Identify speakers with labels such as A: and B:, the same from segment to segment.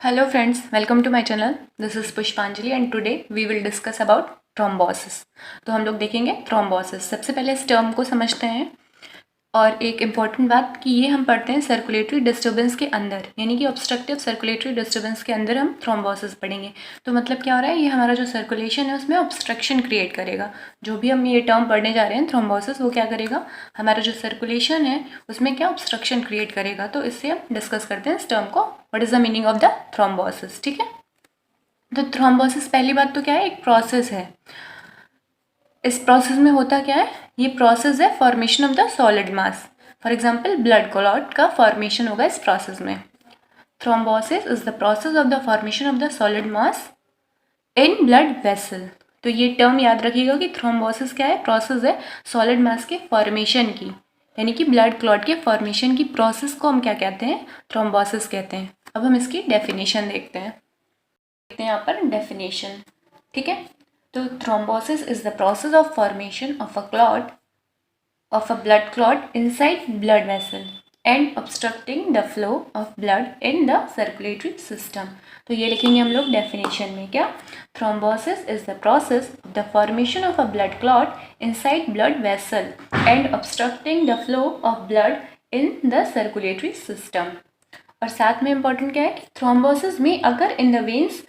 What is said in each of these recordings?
A: Hello friends, welcome to my channel. This is Pushpanjali and today we will discuss about thrombosis. तो हम लोग देखेंगे thrombosis. सबसे पहले इस टर्म को समझते हैं और एक इम्पॉर्टेंट बात कि ये हम पढ़ते हैं सर्कुलेटरी डिस्टर्बेंस के अंदर, यानी कि ऑब्स्ट्रक्टिव सर्कुलेटरी डिस्टर्बेंस के अंदर हम थ्रोम्बोसिस पढ़ेंगे। तो मतलब क्या हो रहा है, ये हमारा जो सर्कुलेशन है उसमें ऑब्स्ट्रक्शन क्रिएट करेगा। जो भी हम ये टर्म पढ़ने जा रहे हैं थ्रोम्बोसिस, वो क्या करेगा, हमारा जो सर्कुलेशन है उसमें क्या ऑब्स्ट्रक्शन क्रिएट करेगा। तो इससे हम डिस्कस करते हैं इस टर्म को, what is the meaning of the thrombosis. ठीक है, तो थ्रोम्बोसिस पहली बात तो क्या है, एक प्रोसेस है। इस प्रोसेस में होता क्या है, ये प्रोसेस है formation of the solid mass. For example blood clot का फॉर्मेशन होगा इस प्रोसेस में। Thrombosis is the process of the formation of the solid mass in blood vessel. तो ये टर्म याद रखिएगा कि थ्रोम्बोसिस क्या है, प्रोसेस है सॉलिड मास के फॉर्मेशन की, यानी कि ब्लड क्लॉट के फॉर्मेशन की प्रोसेस को हम क्या कहते हैं, थ्रोम्बोसिस कहते हैं। अब हम इसकी डेफिनेशन देखते हैं यहाँ पर डेफिनेशन। ठीक है, तो thrombosis is the process of formation of a clot, of a blood clot inside blood vessel and obstructing the flow of blood in the circulatory system। तो ये लिखेंगे हम लोग डेफिनेशन में क्या, thrombosis is the process of the formation of a blood clot inside blood vessel and obstructing the flow of blood in the circulatory system। और साथ में इम्पॉर्टेंट क्या है कि thrombosis में अगर in the veins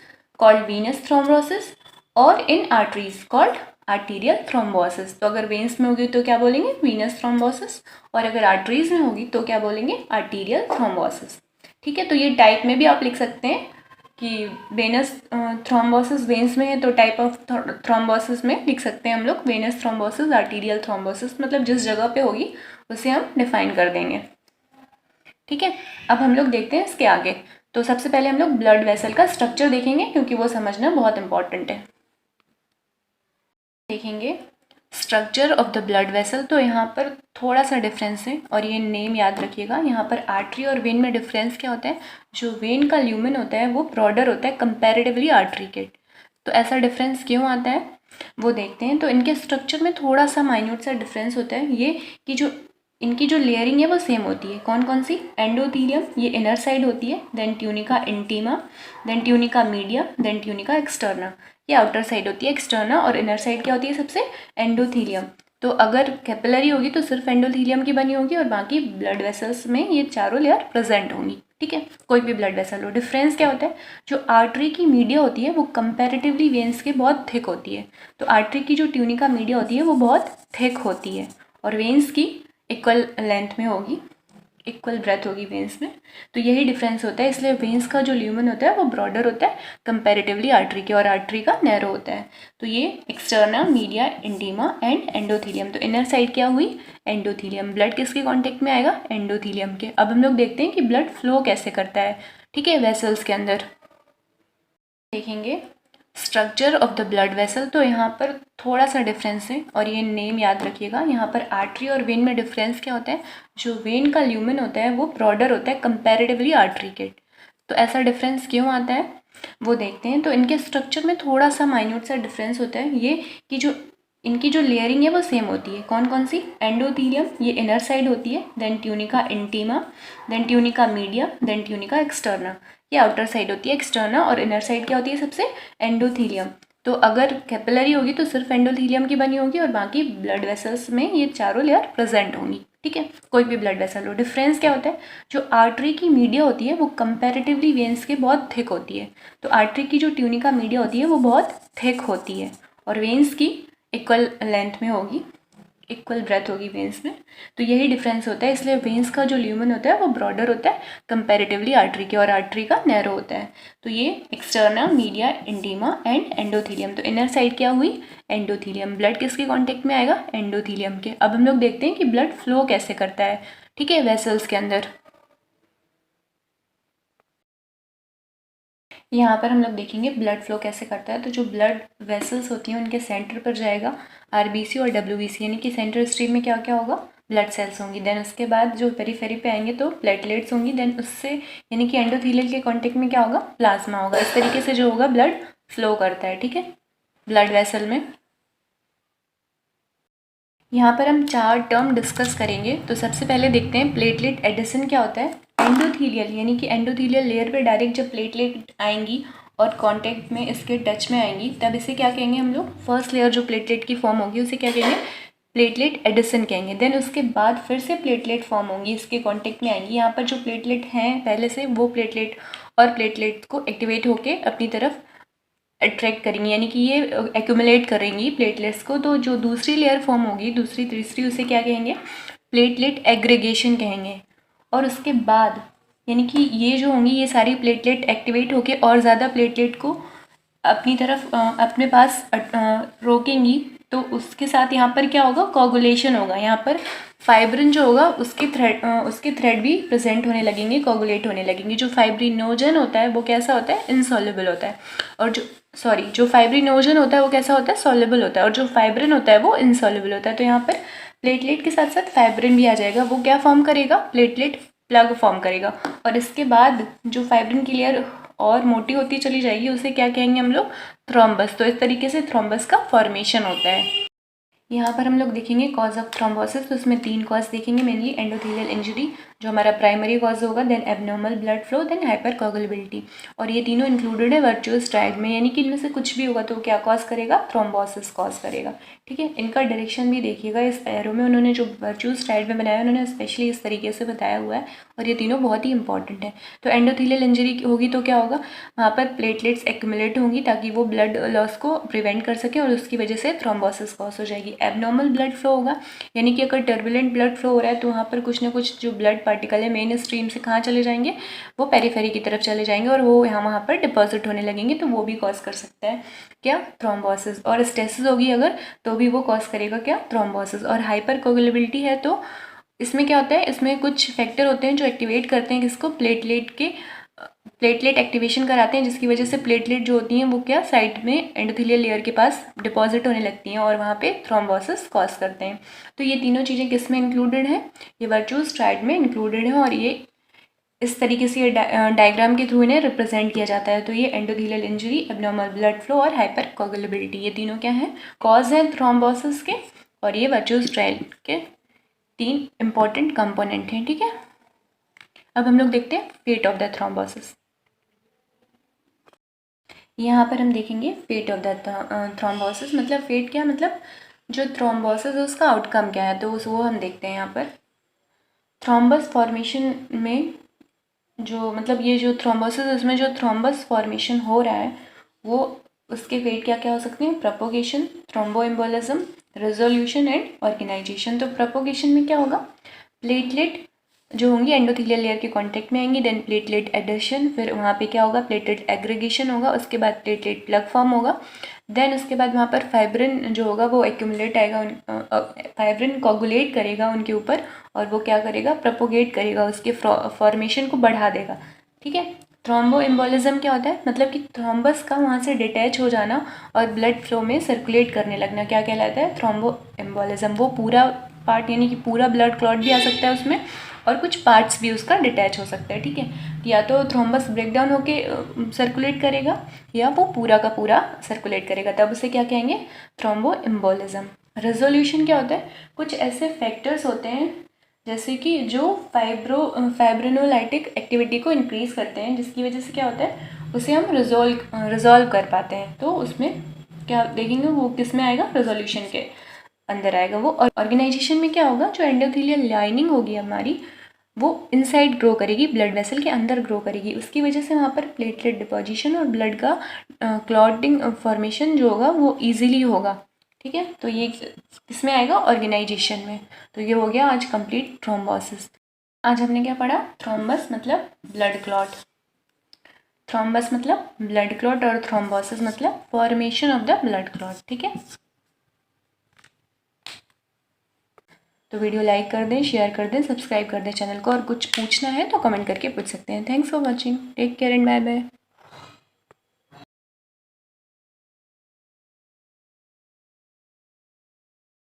A: called venous thrombosis और इन arteries called arterial thrombosis. तो अगर वेन्स में होगी तो क्या बोलेंगे, वीनस थ्रोम्बोसिस, और अगर आर्टरीज में होगी तो क्या बोलेंगे, आर्टीरियल थ्रोम्बोसिस। ठीक है, तो ये टाइप में भी आप लिख सकते हैं कि वेनस थ्रोम्बोसिस वेन्स में है तो टाइप ऑफ थ्रोम्बोसिस में लिख सकते हैं हम लोग वेनस थ्रोम्बोसिस, आर्टीरियल थ्रोम्बोसिस, मतलब जिस जगह पे होगी उसे हम डिफाइन कर देंगे। ठीक है, अब हम लोग देखते हैं इसके आगे। तो सबसे पहले हम लोग ब्लड वेसल का स्ट्रक्चर देखेंगे क्योंकि वो समझना बहुत इंपॉर्टेंट है। देखेंगे structure of the blood vessel. तो यहाँ पर थोड़ा सा डिफरेंस है और ये नेम याद रखिएगा। यहाँ पर आर्टरी और वेन में डिफरेंस क्या होता है, जो वेन का ल्यूमेन होता है वो ब्रॉडर होता है कंपैरेटिवली आर्टरी के। तो ऐसा डिफरेंस क्यों आता है वो देखते हैं। तो इनके स्ट्रक्चर में थोड़ा सा माइन्यूट सा डिफरेंस होता है, ये कि जो इनकी जो लेयरिंग है वो सेम होती है। कौन कौन सी, एंडोथीलियम ये इनर साइड होती है, then tunica intima, then tunica media, then tunica externa ये आउटर साइड होती है एक्सटर्ना, और इनर साइड क्या होती है सबसे, एंडोथीलियम। तो अगर कैपिलरी होगी तो सिर्फ एंडोथीलियम की बनी होगी और बाकी ब्लड वेसल्स में ये चारों लेयर प्रेजेंट होंगी। ठीक है, कोई भी ब्लड वेसल हो। डिफरेंस क्या होता है, जो आर्टरी की मीडिया होती है वो कंपैरेटिवली वेन्स के बहुत थिक होती है। तो आर्टरी की जो ट्यूनिका मीडिया होती है वो बहुत थिक होती है और वेन्स की इक्वल लेंथ में होगी, इक्वल ब्रेथ होगी वेन्स में। तो यही डिफरेंस होता है, इसलिए वेन्स का जो ल्यूमन होता है वो ब्रॉडर होता है कंपैरेटिवली आर्टरी के, और आर्टरी का नैरो होता है। तो ये externa, media, intima and endothelium. तो इनर साइड क्या हुई, एंडोथीलियम। ब्लड किसके कांटेक्ट में आएगा, एंडोथीलियम के। अब हम लोग देखते हैं कि ब्लड फ्लो कैसे करता है। ठीक है, वेसल्स के अंदर देखेंगे structure of the blood vessel. तो यहाँ पर थोड़ा सा डिफरेंस है और ये नेम याद रखिएगा। यहाँ पर आर्टरी और वेन में डिफरेंस क्या होता है, जो वेन का ल्यूमेन होता है वो ब्रॉडर होता है कंपैरेटिवली आर्टरी के। तो ऐसा डिफरेंस क्यों आता है वो देखते हैं। तो इनके स्ट्रक्चर में थोड़ा सा माइन्यूट सा डिफरेंस होता है, ये कि जो इनकी जो लेयरिंग है वो सेम होती है। कौन कौन सी, एंडोथीलियम ये इनर साइड होती है, then tunica intima, then tunica media, then tunica externa ये आउटर साइड होती है एक्सटर्ना, और इनर साइड क्या होती है सबसे, एंडोथीलियम। तो अगर कैपिलरी होगी तो सिर्फ एंडोथीलियम की बनी होगी और बाकी ब्लड वेसल्स में ये चारों लेयर प्रेजेंट होंगी। ठीक है, कोई भी ब्लड वेसल हो। डिफरेंस क्या होता है, जो आर्टरी की मीडिया होती है वो कंपैरेटिवली वेन्स के बहुत थिक होती है। तो आर्टरी की जो ट्यूनिका मीडिया होती है वो बहुत थिक होती है और वेन्स की इक्वल लेंथ में होगी, इक्वल ब्रेथ होगी वेन्स में। तो यही डिफरेंस होता है, इसलिए वेन्स का जो ल्यूमन होता है वो ब्रॉडर होता है कंपैरेटिवली आर्टरी के, और आर्टरी का नैरो होता है। तो ये externa, media, intima and endothelium. तो इनर साइड क्या हुई, एंडोथीलियम। ब्लड किसके कांटेक्ट में आएगा, एंडोथीलियम के। अब हम लोग देखते हैं कि ब्लड फ्लो कैसे करता है। ठीक है, वेसल्स के अंदर यहाँ पर हम लोग देखेंगे ब्लड फ्लो कैसे करता है। तो जो ब्लड वेसल्स होती हैं उनके सेंटर पर जाएगा आरबीसी और डब्ल्यूबीसी, यानी कि सेंटर स्ट्रीम में क्या क्या होगा, ब्लड सेल्स होंगी। देन उसके बाद जो पेरीफेरी पे आएंगे तो प्लेटलेट्स होंगी। देन उससे यानी कि एंडोथीलियल के कांटेक्ट में क्या होगा, प्लाज्मा होगा। इस तरीके से जो होगा ब्लड फ्लो करता है। ठीक है, ब्लड वेसल में यहाँ पर हम चार टर्म डिस्कस करेंगे। तो सबसे पहले देखते हैं प्लेटलेट एडिशन क्या होता है। एंडोथीलियल यानी कि एंडोथीलियल लेयर पे डायरेक्ट जब प्लेटलेट आएंगी और कांटेक्ट में इसके टच में आएंगी, तब इसे क्या कहेंगे हम लोग, फर्स्ट लेयर जो प्लेटलेट की फॉर्म होगी उसे क्या कहेंगे, प्लेटलेट एडिशन कहेंगे। देन उसके बाद फिर से प्लेटलेट फॉर्म होंगी, इसके कांटेक्ट में आएंगी। यहाँ पर जो प्लेटलेट हैं पहले से, वो प्लेटलेट और प्लेटलेट को एक्टिवेट होके अपनी तरफ अट्रैक्ट करेंगी, यानी कि ये एक्यूमुलेट करेंगी प्लेटलेट्स को। तो जो दूसरी लेयर फॉर्म होगी, दूसरी तीसरी, उसे क्या कहेंगे, प्लेटलेट एग्रीगेशन कहेंगे। और उसके बाद यानी कि ये जो होंगी ये सारी प्लेटलेट एक्टिवेट होके और ज़्यादा प्लेटलेट को अपनी तरफ अपने पास रोकेंगी। तो उसके साथ यहाँ पर क्या होगा, कोगुलेशन होगा। यहाँ पर फाइब्रिन जो होगा उसके थ्रेड भी प्रेजेंट होने लगेंगे, कोगुलेट होने लगेंगे। जो फाइब्रिनोजन होता है वो कैसा होता है, इनसॉल्युबल होता है। और जो फाइब्रिनोजन होता है वो कैसा होता है, सॉल्युबल होता है। और जो फाइब्रिन होता है वो इनसॉल्युबल होता है। तो यहाँ पर प्लेटलेट के साथ साथ फाइब्रिन भी आ जाएगा। वो क्या फॉर्म करेगा, प्लेटलेट प्लग फॉर्म करेगा। और इसके बाद जो फाइब्रिन की लेयर और मोटी होती चली जाएगी उसे क्या कहेंगे हम लोग, थ्रोम्बस। तो इस तरीके से थ्रोम्बस का फॉर्मेशन होता है। यहाँ पर हम लोग देखेंगे कॉज ऑफ थ्रोम्बोसिस। तो इसमें 3 कॉज देखेंगे मेनली, एंडोथेलियल इंजरी जो हमारा प्राइमरी कॉज होगा, then abnormal blood flow, then hypercoagulability. और ये तीनों इंक्लूडेड है वर्चुअस ट्रायड में, यानी कि इनमें से कुछ भी होगा तो क्या कॉज करेगा, थ्रोम्बोसिस कॉज करेगा। ठीक है, इनका डायरेक्शन भी देखिएगा, इस एरो में उन्होंने जो वर्चुअस ट्रायड में बनाया उन्होंने स्पेशली इस तरीके से बताया हुआ है। और ये तीनों बहुत ही इंपॉर्टेंट है। तो एंडोथेलियल इंजरी होगी तो क्या होगा, वहाँ पर प्लेटलेट्स एक्यूमुलेट होंगी ताकि वो ब्लड लॉस को प्रिवेंट कर सके और उसकी वजह से थ्रोम्बोसिस कॉज हो जाएगी। एबनॉर्मल ब्लड फ्लो होगा, यानी कि अगर टर्बुलेंट ब्लड फ्लो हो रहा है तो वहाँ पर कुछ ना कुछ जो ब्लड पार्टिकल है मेन स्ट्रीम से कहाँ चले जाएंगे, वो पेरीफेरी की तरफ चले जाएंगे और वो वहाँ पर डिपॉजिट होने लगेंगे। तो वो भी कॉज कर सकता है क्या, थ्रोम्बोसिस। और स्टेसिस होगी अगर तो भी वो कॉज करेगा क्या, थ्रोम्बोसिस। और हाइपरकोगुलेबिलिटी है तो इसमें क्या होता है, इसमें कुछ फैक्टर होते हैं जो एक्टिवेट करते हैं किसको, प्लेटलेट एक्टिवेशन कराते हैं, जिसकी वजह से प्लेटलेट जो होती हैं वो क्या, साइड में एंडोथेलियल लेयर के पास डिपॉजिट होने लगती हैं और वहाँ पे थ्रोम्बोसिस कॉज करते हैं। तो ये तीनों चीज़ें किस में इंक्लूडेड हैं, ये वर्चुअस ट्रायड में इंक्लूडेड है। और ये इस तरीके से ये डायग्राम के थ्रू इन्हें रिप्रेजेंट किया जाता है। तो ये endothelial injury, abnormal blood flow और हाइपरकोगुलेबिलिटी, ये तीनों क्या हैं, कॉज हैं थ्रोम्बोसिस के। और ये वर्चुअस ट्रायड के 3 इंपॉर्टेंट कंपोनेंट हैं। ठीक है, अब हम लोग देखते हैं फेट ऑफ द थ्रोम्बोसिस। यहाँ पर हम देखेंगे फेट ऑफ द थ्रोम्बोसिस, मतलब फेट क्या, मतलब जो थ्रोम्बोसिस है उसका आउटकम क्या है, तो वो हम देखते हैं। यहाँ पर थ्रोम्बस फॉर्मेशन में जो मतलब ये जो थ्रोम्बोसिस, इसमें जो थ्रोम्बस फॉर्मेशन हो रहा है वो उसके फेट क्या क्या हो सकते हैं, propagation, thromboembolism, resolution and organization. तो प्रोपोगेशन में क्या होगा, प्लेटलेट जो होंगी एंडोथेलियल लेयर के कांटेक्ट में आएंगी, देन प्लेटलेट एडिशन, फिर वहाँ पे क्या होगा, प्लेटलेट एग्रीगेशन होगा, उसके बाद प्लेटलेट प्लग फॉर्म होगा। देन उसके बाद वहाँ पर फाइब्रिन जो होगा वो एक्यूमुलेट आएगा, फाइब्रिन कोगुलेट करेगा उनके ऊपर और वो क्या करेगा, प्रोपोगेट करेगा, उसके फॉर्मेशन को बढ़ा देगा। ठीक है, थ्रोम्बो एम्बोलिज्म क्या होता है, मतलब कि थ्रोम्बस का वहाँ से डिटैच हो जाना और ब्लड फ्लो में सर्कुलेट करने लगना, क्या कहलाता है, थ्रोम्बो एम्बोलिज्म। वो पूरा पार्ट यानी कि पूरा ब्लड क्लॉट भी आ सकता है उसमें और कुछ पार्ट्स भी उसका डिटैच हो सकता है। ठीक है, या तो थ्रोम्बस ब्रेक डाउन होके सर्कुलेट करेगा या वो पूरा का पूरा सर्कुलेट करेगा, तब उसे क्या कहेंगे, थ्रोम्बो एम्बोलिज्म। रेजोल्यूशन क्या होता है, कुछ ऐसे फैक्टर्स होते हैं जैसे कि जो फाइब्रिनोलाइटिक एक्टिविटी को इंक्रीज करते हैं, जिसकी वजह से क्या होता है, उसे हम रिजॉल्व कर पाते हैं। तो उसमें क्या देखेंगे, वो किस में आएगा, रेजोल्यूशन के अंदर आएगा वो। और ऑर्गेनाइजेशन में क्या होगा, जो एंडोथेलियल लाइनिंग होगी हमारी वो इनसाइड ग्रो करेगी, ब्लड वेसल के अंदर ग्रो करेगी, उसकी वजह से वहाँ पर प्लेटलेट डिपोजिशन और ब्लड का क्लॉटिंग फॉर्मेशन जो होगा वो इजीली होगा। ठीक है, तो ये किसमें आएगा, ऑर्गेनाइजेशन में। तो ये हो गया आज कंप्लीट थ्रोम्बोसिस। आज हमने क्या पढ़ा, थ्रोम्बस मतलब ब्लड क्लॉट, थ्रोम्बस मतलब ब्लड क्लॉट और थ्रोम्बोसिस मतलब formation of the blood clot. ठीक है, तो वीडियो लाइक कर दें, शेयर कर दें, सब्सक्राइब कर दें चैनल को, और कुछ पूछना है तो कमेंट करके पूछ सकते हैं। Thanks for watching, take care and bye bye.